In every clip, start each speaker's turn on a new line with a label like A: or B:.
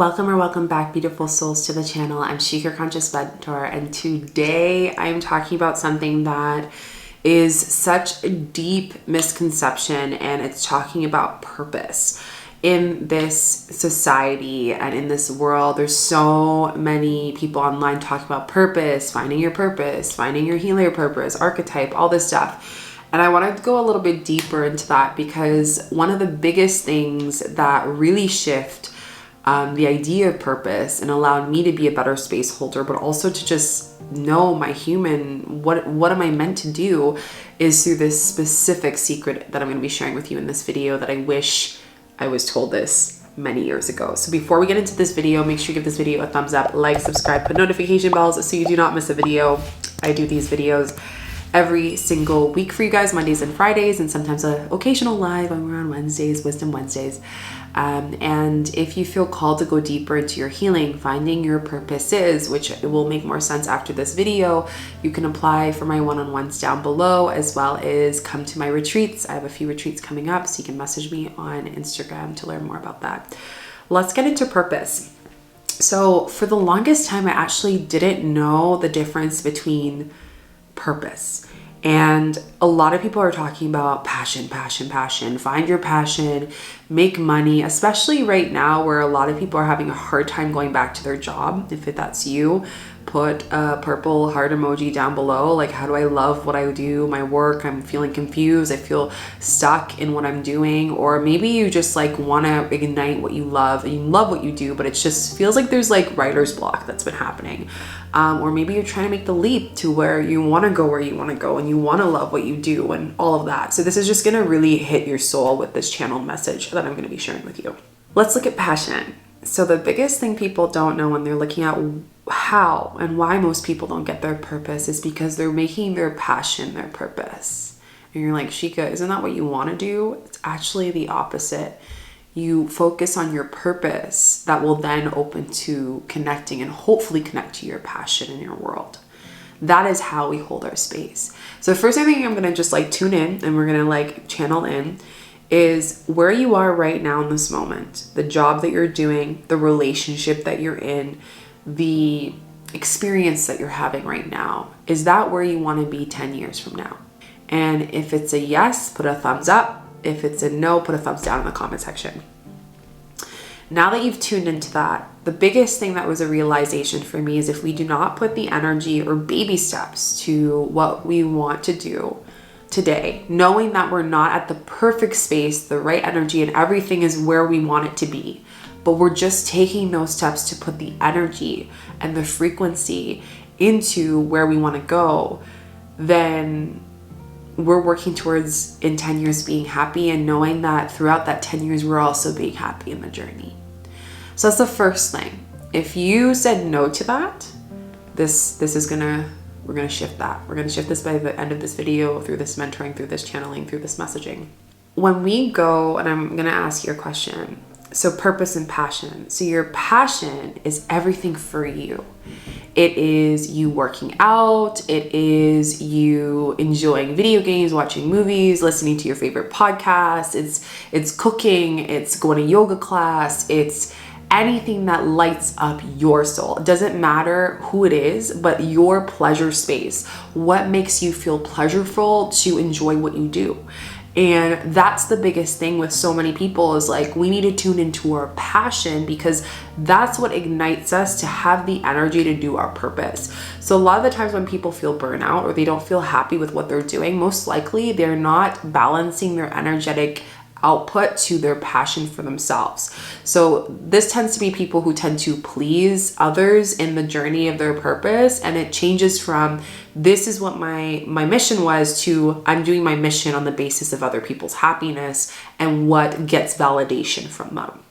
A: Welcome or welcome back, beautiful souls, to the channel. I'm Shika, Conscious Mentor, and today I'm talking about something that is such a deep misconception, and it's talking about purpose. In this society and in this world, there's so many people online talking about purpose, finding your healer purpose, archetype, all this stuff. And I wanted to go a little bit deeper into that because one of the biggest things that really shift the idea of purpose and allowed me to be a better space holder, but also to just know my human, what am I meant to do, is through this specific secret that I'm going to be sharing with you in this video that I wish I was told this many years ago. So before we get into this video, make sure you give this video a thumbs up, like, subscribe, put notification bells so you do not miss a video. I do these videos every single week for you guys, Mondays and Fridays, and sometimes an occasional live when we're on Wednesdays, Wisdom Wednesdays. And if you feel called to go deeper into your healing, finding your purposes, which it will make more sense after this video, you can apply for my one-on-ones down below, as well as come to my retreats. I have a few retreats coming up, so you can message me on Instagram to learn more about that. Let's get into purpose. So for the longest time, I actually didn't know the difference between purpose. And a lot of people are talking about passion. Find your passion, make money, especially right now where a lot of people are having a hard time going back to their job. If that's you, put a purple heart emoji down below. Like, how do I love what I do, my work? I'm feeling confused. I feel stuck in what I'm doing. Or maybe you just like want to ignite what you love and you love what you do, but it just feels like there's like writer's block that's been happening. Or maybe you're trying to make the leap to where you want to go and you want to love what you do and all of that. So this is just going to really hit your soul with this channeled message that I'm going to be sharing with you. Let's look at passion. So the biggest thing people don't know when they're looking at how and why most people don't get their purpose is because they're making their passion their purpose. And you're like, Shika, isn't that what you want to do? It's actually the opposite. You focus on your purpose that will then open to connecting and hopefully connect to your passion in your world. That is how we hold our space. So first, I think I'm going to just like tune in and we're going to like channel in is where you are right now in this moment, the job that you're doing, the relationship that you're in, the experience that you're having right now. Is that where you want to be 10 years from now? And if it's a yes, put a thumbs up. If it's a no, put a thumbs down in the comment section. Now that you've tuned into that, the biggest thing that was a realization for me is if we do not put the energy or baby steps to what we want to do today, knowing that we're not at the perfect space, the right energy, and everything is where we want it to be, but we're just taking those steps to put the energy and the frequency into where we want to go, then we're working towards in 10 years being happy and knowing that throughout that 10 years, we're also being happy in the journey. So that's the first thing. If you said no to that, we're going to shift that. We're going to shift this by the end of this video, through this mentoring, through this channeling, through this messaging. When we go, and I'm going to ask you a question. So purpose and passion. So your passion is everything for you. It is you working out. It is you enjoying video games, watching movies, listening to your favorite podcasts. It's cooking. It's going to yoga class. It's anything that lights up your soul. It doesn't matter who it is, but your pleasure space. What makes you feel pleasurable to enjoy what you do? And that's the biggest thing with so many people is like, we need to tune into our passion because that's what ignites us to have the energy to do our purpose. So a lot of the times when people feel burnout or they don't feel happy with what they're doing, most likely they're not balancing their energetic output to their passion for themselves. So this tends to be people who tend to please others in the journey of their purpose, and it changes from this is what my mission was to I'm doing my mission on the basis of other people's happiness and what gets validation from them.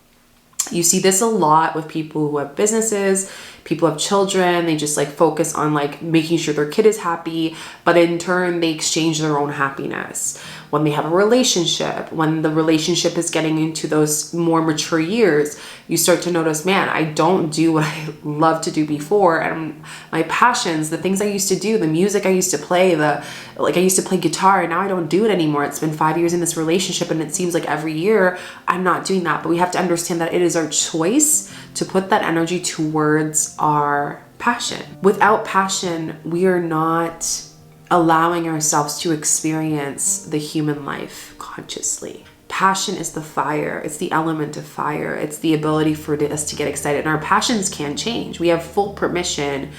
A: You see this a lot with people who have businesses, people have children, they just like focus on like making sure their kid is happy, but in turn they exchange their own happiness. When they have a relationship, when the relationship is getting into those more mature years, you start to notice, man, I don't do what I loved to do before. And my passions, the things I used to do, the music I used to play, I used to play guitar, and now I don't do it anymore. It's been 5 years in this relationship, and it seems like every year I'm not doing that. But we have to understand that it is our choice to put that energy towards our passion. Without passion, we are not allowing ourselves to experience the human life consciously. Passion is the fire. It's the element of fire. It's the ability for us to get excited. And our passions can change. We have full permission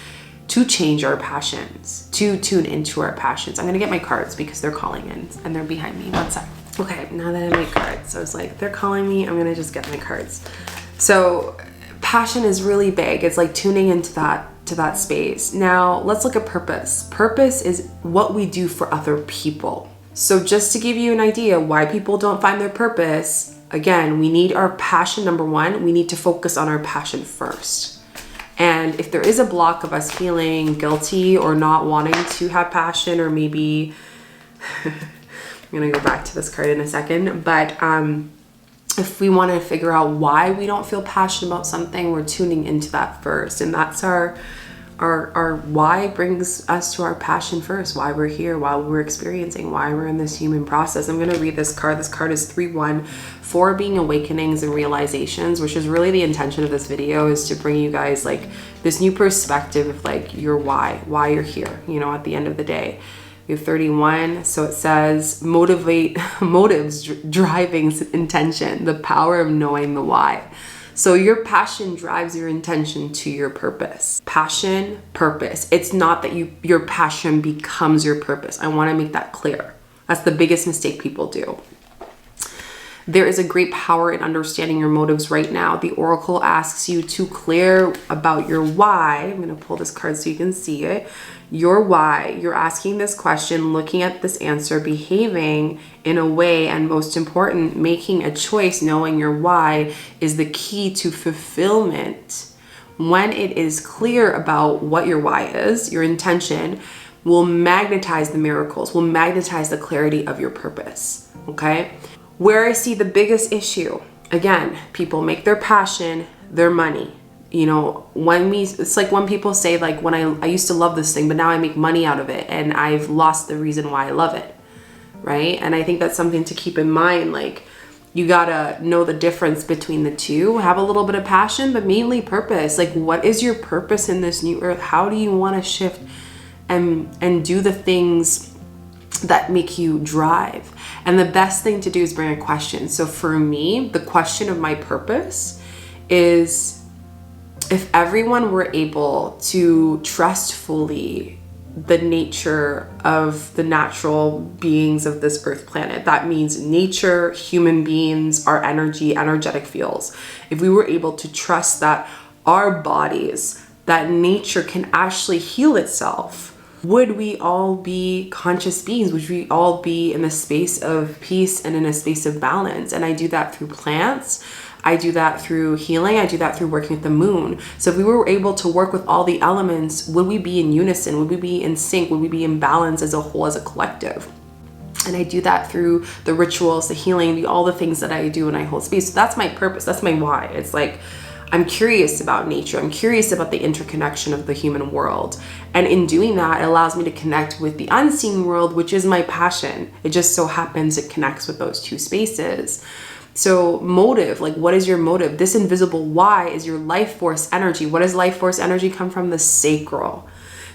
A: to change our passions, to tune into our passions. I'm going to get my cards because they're calling in and they're behind me. One sec. Okay, now that I made cards, I was like, they're calling me. I'm going to just get my cards. So passion is really big. It's like tuning into that space. Now let's look at purpose. Purpose is what we do for other people. So just to give you an idea why people don't find their purpose, again, we need our passion. Number one, we need to focus on our passion first. And if there is a block of us feeling guilty or not wanting to have passion, or maybe I'm gonna go back to this card in a second, but if we want to figure out why we don't feel passionate about something, we're tuning into that first. And that's our why brings us to our passion first, why we're here, why we're experiencing, why we're in this human process. I'm going to read this card. This card is 3-1, 4 being awakenings and realizations, which is really the intention of this video, is to bring you guys like this new perspective of like your why you're here, you know, at the end of the day. We have 31, so it says motives, driving intention, the power of knowing the why. So your passion drives your intention to your purpose. Passion, purpose. It's not that your passion becomes your purpose. I want to make that clear. That's the biggest mistake people do. There is a great power in understanding your motives right now. The oracle asks you to clear about your why. I'm going to pull this card so you can see it. Your why. You're asking this question, looking at this answer, behaving in a way, and most important, making a choice, knowing your why is the key to fulfillment. When it is clear about what your why is, your intention will magnetize the miracles, will magnetize the clarity of your purpose. Okay? Where I see the biggest issue, again, people make their passion their money. You know, it's like when people say like, when I used to love this thing, but now I make money out of it and I've lost the reason why I love it, right? And I think that's something to keep in mind. Like, you gotta know the difference between the two. Have a little bit of passion, but mainly purpose. Like, what is your purpose in this new earth? How do you want to shift and do the things that make you drive? And the best thing to do is bring a question. So for me, the question of my purpose is, if everyone were able to trust fully the nature of the natural beings of this earth planet, that means nature, human beings, our energy, energetic fields. If we were able to trust that our bodies, that nature can actually heal itself, would we all be conscious beings? Would we all be in a space of peace and in a space of balance? And I do that through plants. I do that through healing. I do that through working with the moon. So if we were able to work with all the elements, would we be in unison? Would we be in sync? Would we be in balance as a whole, as a collective? And I do that through the rituals, the healing, all the things that I do, and I hold space. So that's my purpose. That's my why. It's like, I'm curious about nature. I'm curious about the interconnection of the human world. And in doing that, it allows me to connect with the unseen world, which is my passion. It just so happens it connects with those two spaces. So motive, like, what is your motive? This invisible why is your life force energy. What does life force energy come from? The sacral.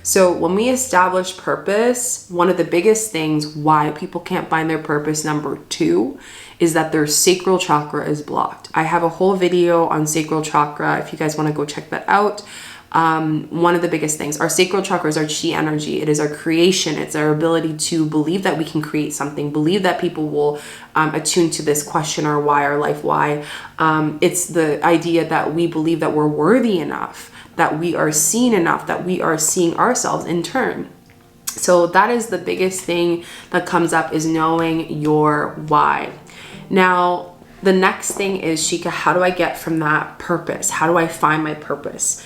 A: So when we establish purpose, one of the biggest things why people can't find their purpose, number 2, is that their sacral chakra is blocked. I have a whole video on sacral chakra if you guys want to go check that out. One of the biggest things, our sacral chakra is our chi energy. It is our creation. It's our ability to believe that we can create something, believe that people will attune to this question, our why, our life why. It's the idea that we believe that we're worthy enough, that we are seen enough, that we are seeing ourselves in turn. So that is the biggest thing that comes up, is knowing your why. Now, the next thing is, Shika, how do I get from that purpose? How do I find my purpose?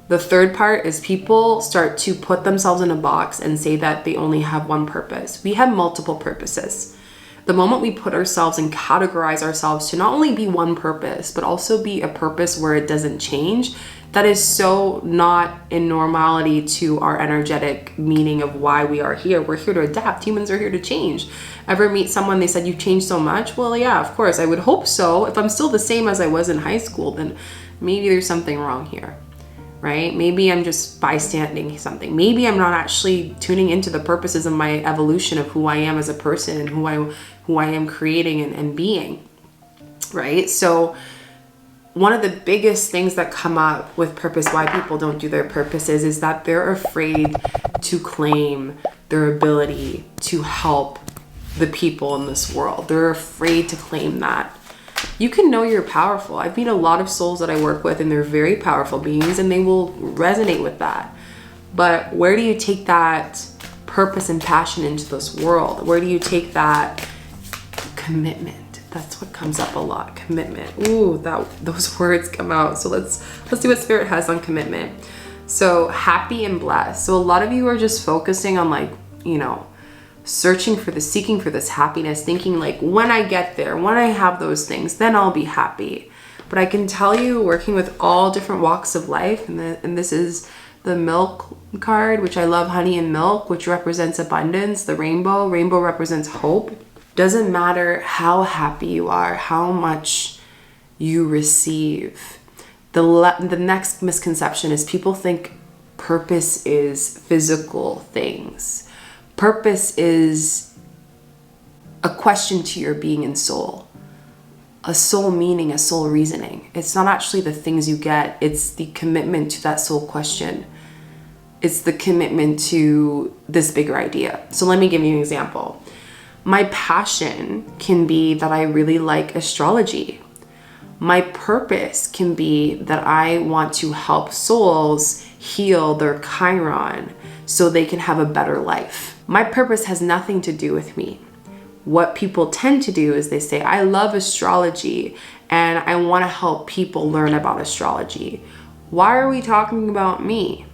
A: The third part is people start to put themselves in a box and say that they only have one purpose. We have multiple purposes. The moment we put ourselves and categorize ourselves to not only be one purpose, but also be a purpose where it doesn't change, that is so not in normality to our energetic meaning of why we are here. We're here to adapt. Humans are here to change. Ever meet someone, they said, you've changed so much? Well, yeah, of course. I would hope so. If I'm still the same as I was in high school, then maybe there's something wrong here, right? Maybe I'm just bystanding something. Maybe I'm not actually tuning into the purposes of my evolution of who I am as a person and who I am creating and being, right? So one of the biggest things that come up with purpose, why people don't do their purposes, is that they're afraid to claim their ability to help the people in this world. They're afraid to claim that. You can know you're powerful. I've met a lot of souls that I work with, and they're very powerful beings, and they will resonate with that. But where do you take that purpose and passion into this world? Where do you take that commitment? That's what comes up a lot. Commitment. Ooh, those words come out. So let's see what Spirit has on commitment. So happy and blessed. So a lot of you are just focusing on, like, you know, seeking for this happiness, thinking like, when I get there, when I have those things, then I'll be happy. But I can tell you, working with all different walks of life, and this is the milk card, which I love, honey and milk, which represents abundance. The rainbow represents hope. Doesn't matter how happy you are, how much you receive. The next misconception is people think purpose is physical things. Purpose is a question to your being and soul. A soul meaning, a soul reasoning. It's not actually the things you get. It's the commitment to that soul question. It's the commitment to this bigger idea. So let me give you an example. My passion can be that I really like astrology. My purpose can be that I want to help souls heal their Chiron so they can have a better life. My purpose has nothing to do with me. What people tend to do is they say, I love astrology and I want to help people learn about astrology. Why are we talking about me?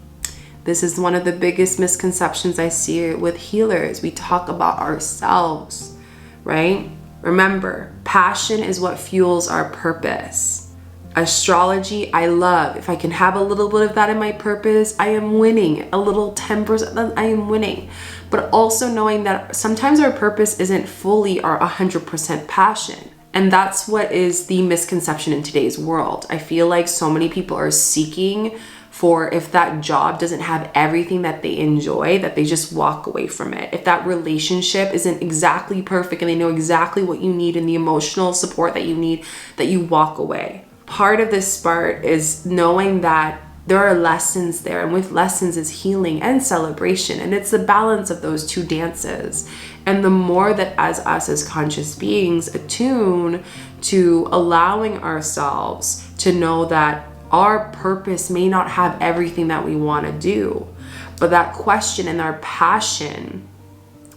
A: This is one of the biggest misconceptions I see with healers. We talk about ourselves, right? Remember, passion is what fuels our purpose. Astrology, I love. If I can have a little bit of that in my purpose, I am winning. A little 10%, I am winning. But also knowing that sometimes our purpose isn't fully our 100% passion. And that's what is the misconception in today's world. I feel like so many people are seeking for, if that job doesn't have everything that they enjoy, that they just walk away from it. If that relationship isn't exactly perfect and they know exactly what you need and the emotional support that you need, that you walk away. Part of this part is knowing that there are lessons there, and with lessons is healing and celebration, and it's the balance of those two dances. And the more that as us as conscious beings attune to allowing ourselves to know that our purpose may not have everything that we want to do, but that question and our passion,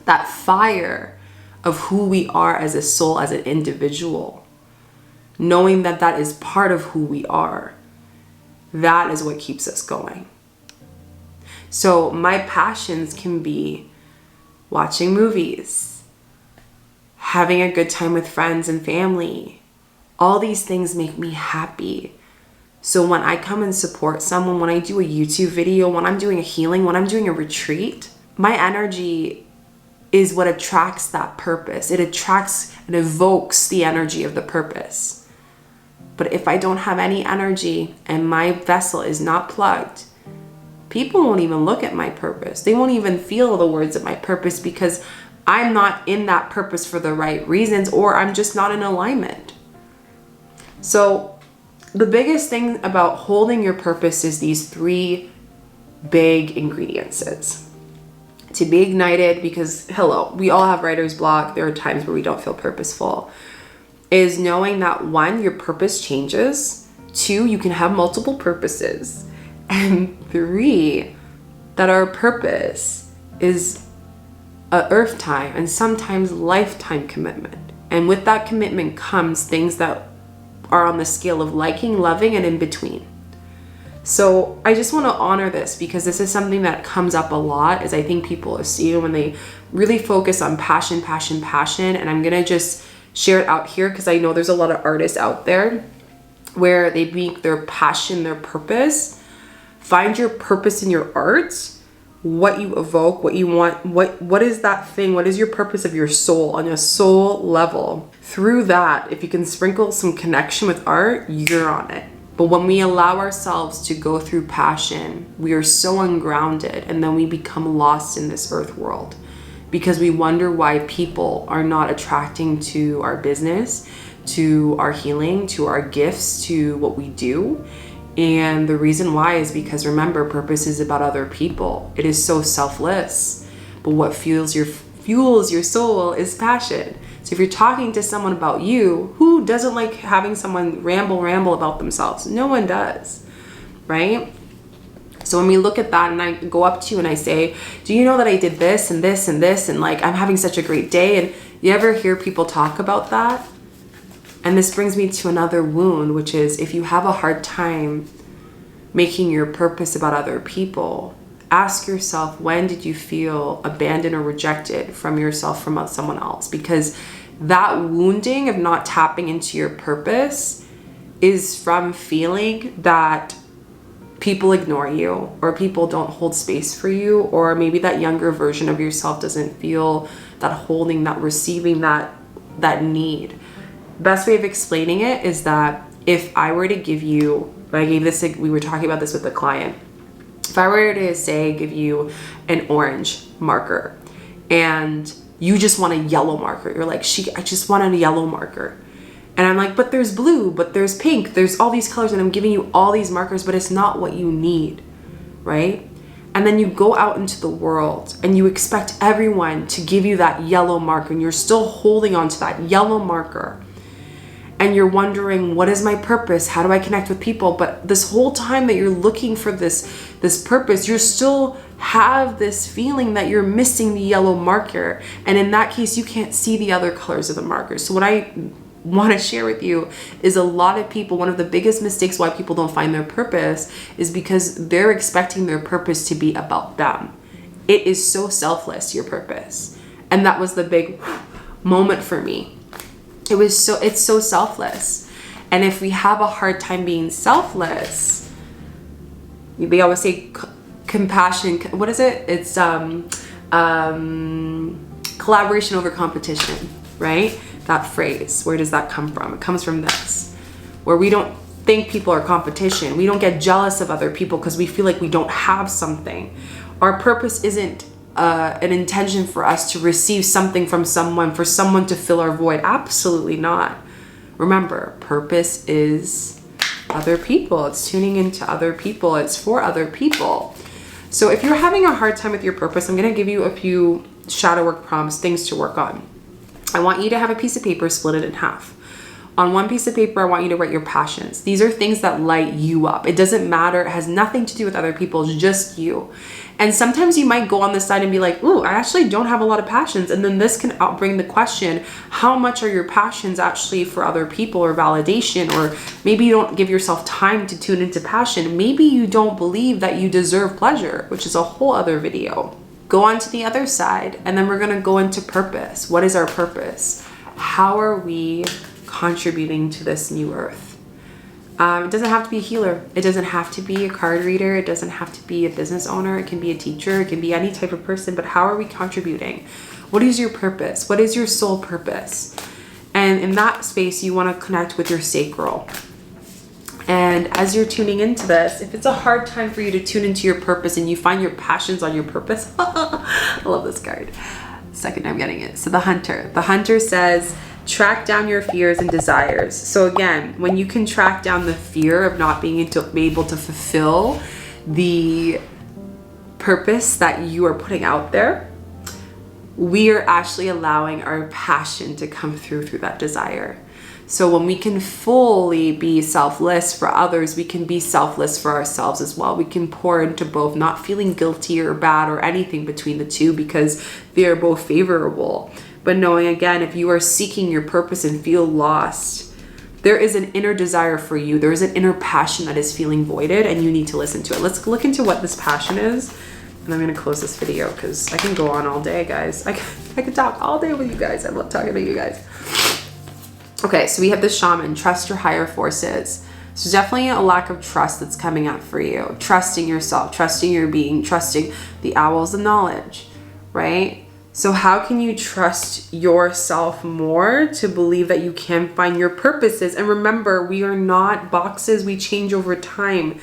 A: that fire of who we are as a soul, as an individual, knowing that that is part of who we are, that is what keeps us going. So my passions can be watching movies, having a good time with friends and family. All these things make me happy. So when I come and support someone, when I do a YouTube video, when I'm doing a healing, when I'm doing a retreat, my energy is what attracts that purpose. It attracts and evokes the energy of the purpose. But if I don't have any energy and my vessel is not plugged, people won't even look at my purpose. They won't even feel the words of my purpose because I'm not in that purpose for the right reasons, or I'm just not in alignment. So the biggest thing about holding your purpose is these three big ingredients. To be ignited, because hello, we all have writer's block. There are times where we don't feel purposeful. Is knowing that 1, your purpose changes. 2, you can have multiple purposes. And 3, that our purpose is a earth time and sometimes lifetime commitment. And with that commitment comes things that are on the scale of liking, loving, and in between. So I just want to honor this, because this is something that comes up a lot, is I think people assume when they really focus on passion, passion, passion. And I'm going to just share it out here, because I know there's a lot of artists out there where they make their passion their purpose. Find your purpose in your art, what you evoke, what you want, what is that thing, what is your purpose of your soul on a soul level. Through that, if you can sprinkle some connection with art, you're on it. But when we allow ourselves to go through passion, we are so ungrounded, and then we become lost in this earth world, because we wonder why people are not attracting to our business, to our healing, to our gifts, to what we do. And the reason why is because, remember, purpose is about other people. It is so selfless. But what fuels your soul is passion. So if you're talking to someone about you, who doesn't like having someone ramble about themselves? No one does, right? So when we look at that, and I go up to you and I say, do you know that I did this and this and this, and like I'm having such a great day? And you ever hear people talk about that? And this brings me to another wound, which is, if you have a hard time making your purpose about other people, ask yourself, when did you feel abandoned or rejected from yourself, from someone else? Because that wounding of not tapping into your purpose is from feeling that people ignore you, or people don't hold space for you, or maybe that younger version of yourself doesn't feel that holding, that receiving, that give Best way of explaining it is that if I were to give you, we were talking about this with a client. If I were to say, give you an orange marker and you just want a yellow marker, you're like, I just want a yellow marker. And I'm like, but there's blue, but there's pink, there's all these colors, and I'm giving you all these markers, but it's not what you need, right? And then you go out into the world and you expect everyone to give you that yellow marker, and you're still holding on to that yellow marker. And you're wondering, what is my purpose? How do I connect with people? But this whole time that you're looking for this purpose, you still have this feeling that you're missing the yellow marker. And in that case, you can't see the other colors of the markers. So what I want to share with you is, a lot of people, one of the biggest mistakes why people don't find their purpose is because they're expecting their purpose to be about them. It is so selfless, your purpose. And that was the big moment for me. It's so selfless. And if we have a hard time being selfless, they always say compassion, what is it? It's collaboration over competition, right? That phrase, where does that come from? It comes from this, where we don't think people are competition. We don't get jealous of other people because we feel like we don't have something. Our purpose isn't an intention for us to receive something from someone, for someone to fill our void. Absolutely not. Remember, purpose is other people. It's tuning into other people. It's for other people. So if you're having a hard time with your purpose, I'm going to give you a few shadow work prompts, things to work on. I want you to have a piece of paper, split it in half. On one piece of paper, I want you to write your passions. These are things that light you up. It doesn't matter. It has nothing to do with other people. It's just you. And sometimes you might go on the side and be like, ooh, I actually don't have a lot of passions. And then this can bring the question, how much are your passions actually for other people or validation? Or maybe you don't give yourself time to tune into passion. Maybe you don't believe that you deserve pleasure, which is a whole other video. Go on to the other side, and then we're going to go into purpose. What is our purpose? How are we contributing to this new earth? It doesn't have to be a healer. It doesn't have to be a card reader. It doesn't have to be a business owner. It can be a teacher. It can be any type of person. But how are we contributing? What is your purpose? What is your soul purpose? And in that space, you want to connect with your sacral. And as you're tuning into this, if it's a hard time for you to tune into your purpose and you find your passions on your purpose, I love this card. Second time getting it. So the hunter says, track down your fears and desires. So again, when you can track down the fear of not being able to fulfill the purpose that you are putting out there, we are actually allowing our passion to come through that desire. So when we can fully be selfless for others, we can be selfless for ourselves as well. We can pour into both, not feeling guilty or bad or anything between the two, because they are both favorable. But knowing, again, if you are seeking your purpose and feel lost, There is an inner desire for you. There is an inner passion that is feeling voided, and you need to listen to it. Let's look into what this passion is. And I'm going to close this video because I can go on all day, guys. I can talk all day with you guys. I love talking to you guys. Okay, so we have the shaman. Trust your higher forces. So definitely a lack of trust that's coming up for you. Trusting yourself, trusting your being, trusting the owls of knowledge, right? So how can you trust yourself more to believe that you can find your purposes? And remember, we are not boxes. We change over time.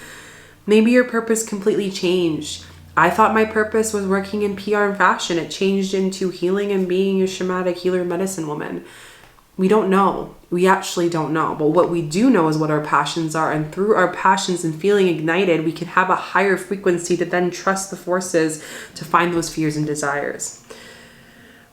A: Maybe your purpose completely changed. I thought my purpose was working in PR and fashion. It changed into healing and being a shamanic healer medicine woman. We don't know. We actually don't know. But what we do know is what our passions are. And through our passions and feeling ignited, we can have a higher frequency to then trust the forces to find those fears and desires.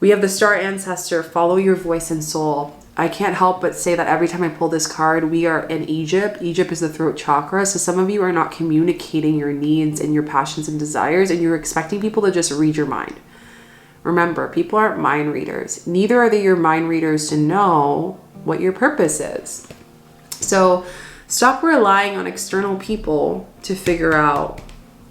A: We have the star ancestor. Follow your voice and soul. I can't help but say that every time I pull this card, we are in Egypt. Egypt is the throat chakra. So some of you are not communicating your needs and your passions and desires, and you're expecting people to just read your mind. Remember, people aren't mind readers. Neither are they your mind readers to know what your purpose is. So stop relying on external people to figure out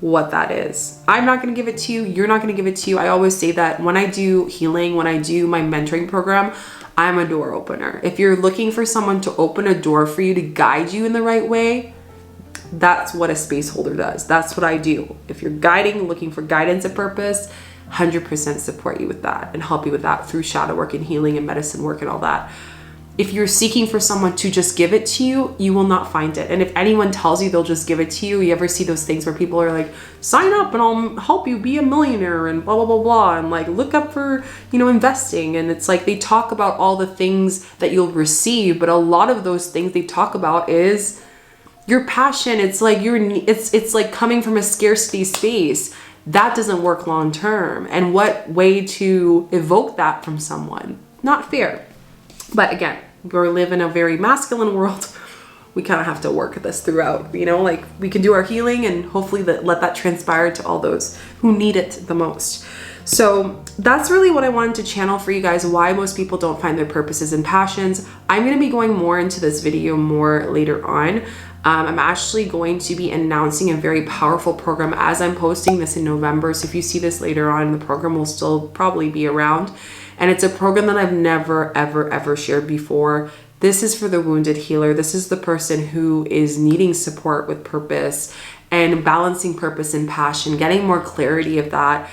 A: what that is. I'm not going to give it to you. You're not going to give it to you. I always say that when I do healing, when I do my mentoring program, I'm a door opener. If you're looking for someone to open a door for you to guide you in the right way, that's what a space holder does. That's what I do. If you're guiding, looking for guidance and purpose, 100% support you with that and help you with that through shadow work and healing and medicine work and all that. If you're seeking for someone to just give it to you, you will not find it. And if anyone tells you they'll just give it to you, you ever see those things where people are like, sign up and I'll help you be a millionaire and blah, blah, blah, blah. And like, look up for, investing. And it's like, they talk about all the things that you'll receive, but a lot of those things they talk about is your passion. It's like it's like coming from a scarcity space. That doesn't work long term. And what way to evoke that from someone? Not fair. But again, we live in a very masculine world. We kind of have to work this throughout, like we can do our healing and hopefully let that transpire to all those who need it the most. So that's really what I wanted to channel for you guys, why most people don't find their purposes and passions. I'm going to be going more into this video more later on. I'm actually going to be announcing a very powerful program as I'm posting this in November. So if you see this later on, the program will still probably be around. And it's a program that I've never, ever, ever shared before. This is for the wounded healer. This is the person who is needing support with purpose and balancing purpose and passion, getting more clarity of that.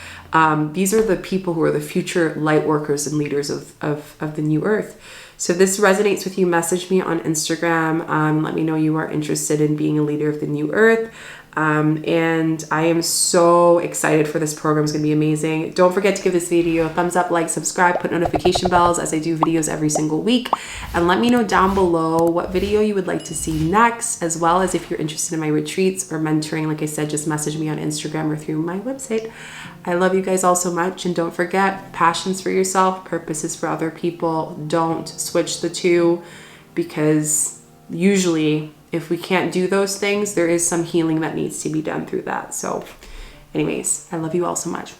A: These are the people who are the future light workers and leaders of the new earth. So if this resonates with you, message me on Instagram. Let me know you are interested in being a leader of the new earth. And I am so excited for this program. It's going to be amazing. Don't forget to give this video a thumbs up, like, subscribe, put notification bells as I do videos every single week. And let me know down below what video you would like to see next, as well as if you're interested in my retreats or mentoring. Like I said, just message me on Instagram or through my website. I love you guys all so much. And don't forget, passions for yourself, purposes for other people. Don't switch the two, because usually if we can't do those things, there is some healing that needs to be done through that. So anyways, I love you all so much.